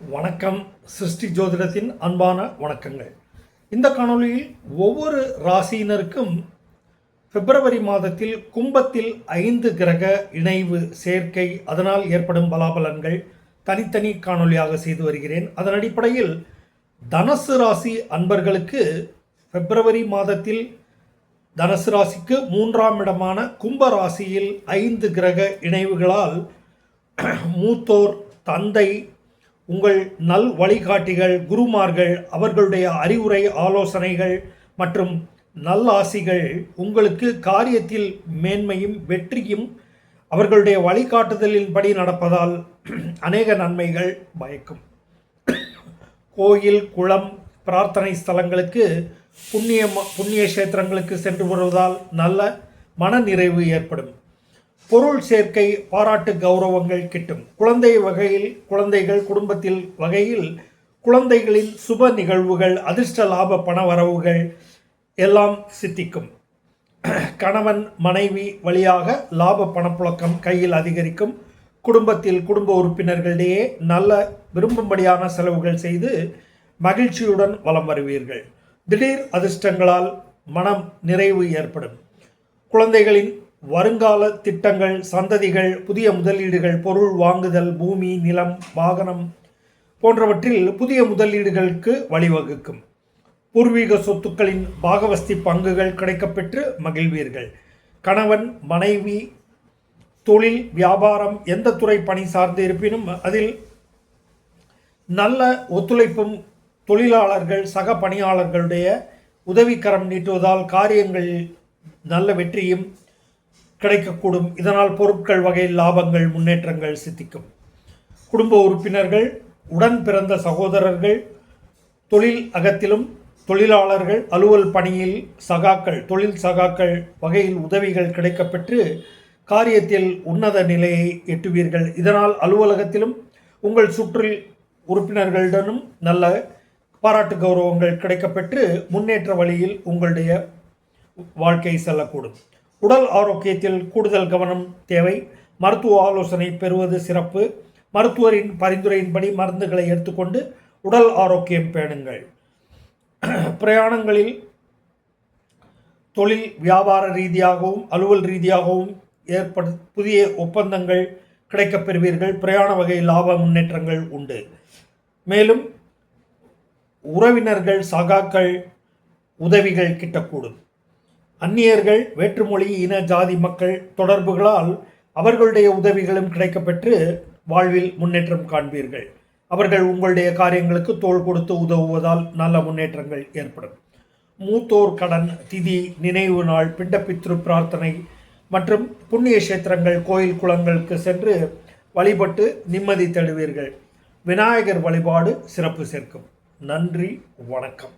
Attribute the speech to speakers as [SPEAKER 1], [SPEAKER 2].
[SPEAKER 1] வணக்கம். சிருஷ்டி ஜோதிடத்தின் அன்பான வணக்கங்கள். இந்த காணொளியில் ஒவ்வொரு ராசியினருக்கும் பிப்ரவரி மாதத்தில் கும்பத்தில் 5 கிரக இணைவு சேர்க்கை, அதனால் ஏற்படும் பலாபலன்கள் தனித்தனி காணொளியாக செய்து வருகிறேன். அதன் அடிப்படையில் தனுசு ராசி அன்பர்களுக்கு பிப்ரவரி மாதத்தில் தனுசு ராசிக்கு 3ஆம் இடமான கும்ப ராசியில் 5 கிரக இணைவுகளால் மூத்தோர், தந்தை, உங்கள் நல் வழிகாட்டிகள், குருமார்கள், அவர்களுடைய அறிவுரை, ஆலோசனைகள் மற்றும் நல்லாசிகள் உங்களுக்கு காரியத்தில் மேன்மையும் வெற்றியும் அவர்களுடைய வழிகாட்டுதலின்படி நடப்பதால் அநேக நன்மைகள் பயக்கும். கோயில், குளம், பிரார்த்தனை ஸ்தலங்களுக்கு, புண்ணிய கஷேத்திரங்களுக்கு சென்று வருவதால் நல்ல மன நிறைவு ஏற்படும். பொருள் சேர்க்கை, பாராட்டு, கௌரவங்கள் கிட்டும். குழந்தை வகையில் குழந்தைகள், குடும்பத்தில் வகையில் குழந்தைகளின் சுப நிகழ்வுகள், அதிர்ஷ்ட லாப பண வரவுகள் எல்லாம் சித்திக்கும். கணவன் மனைவி வழியாக லாப பணப்புழக்கம் கையில் அதிகரிக்கும். குடும்பத்தில் குடும்ப உறுப்பினர்களிடையே நல்ல விரும்பும்படியான செலவுகள் செய்து மகிழ்ச்சியுடன் வலம் வருவீர்கள். திடீர் அதிர்ஷ்டங்களால் மனம் நிறைவு ஏற்படும். குழந்தைகளின் வருங்கால திட்டங்கள், சந்ததிகள், புதிய முதலீடுகள், பொருள் வாங்குதல், பூமி, நிலம், வாகனம் போன்றவற்றில் புதிய முதலீடுகளுக்கு வழிவகுக்கும். பூர்வீக சொத்துக்களின் பாகவஸ்தி பங்குகள் கிடைக்கப்பெற்று மகிழ்வீர்கள். கணவன் மனைவி, தொழில், வியாபாரம், எந்த துறை பணி சார்ந்து இருப்பினும் அதில் நல்ல ஒத்துழைப்பும், தொழிலாளர்கள், சக பணியாளர்களுடைய உதவிக்கரம் நீட்டுவதால் காரியங்களில் நல்ல வெற்றியும் கிடைக்கக்கூடும். இதனால் பொருட்கள் வகையில் லாபங்கள், முன்னேற்றங்கள் சித்திக்கும். குடும்ப உறுப்பினர்கள், உடன் பிறந்த சகோதரர்கள், தொழில் அகத்திலும் தொழிலாளர்கள், அலுவல் பணியில் சகாக்கள், தொழில் சகாக்கள் வகையில் உதவிகள் கிடைக்கப்பெற்று காரியத்தில் உன்னத நிலையை எட்டுவீர்கள். இதனால் அலுவலகத்திலும் உங்கள் சுற்றில் உறுப்பினர்களிடமும் நல்ல பாராட்டு கௌரவங்கள் கிடைக்கப்பெற்று முன்னேற்ற வழியில் உங்களுடைய வாழ்க்கை செல்லக்கூடும். உடல் ஆரோக்கியத்தில் கூடுதல் கவனம் தேவை. மருத்துவ ஆலோசனை பெறுவது சிறப்பு. மருத்துவரின் பரிந்துரையின்படி மருந்துகளை எடுத்துக்கொண்டு உடல் ஆரோக்கியம் பேணுங்கள். பிரயாணங்களில் தொழில் வியாபார ரீதியாகவும் அலுவல் ரீதியாகவும் புதிய ஒப்பந்தங்கள் கிடைக்கப் பெறுவீர்கள். பிரயாண வகை லாப முன்னேற்றங்கள் உண்டு. மேலும் உறவினர்கள், சகாக்கள் உதவிகள் கிட்டக்கூடும். அந்நியர்கள், வேற்றுமொழி, இன, ஜாதி மக்கள் தொடர்புகளால் அவர்களுடைய உதவிகளும் கிடைக்கப்பெற்று வாழ்வில் முன்னேற்றம் காண்பீர்கள். அவர்கள் உங்களுடைய காரியங்களுக்கு தோள் கொடுத்து உதவுவதால் நல்ல முன்னேற்றங்கள் ஏற்படும். மூத்தோர் கடன், திதி, நினைவு நாள், பிண்டப்பித்ரு பிரார்த்தனை மற்றும் புண்ணிய கஷேத்திரங்கள், கோயில், குளங்களுக்கு சென்று வழிபட்டு நிம்மதி தேடுவீர்கள். விநாயகர் வழிபாடு சிறப்பு சேர்க்கும். நன்றி, வணக்கம்.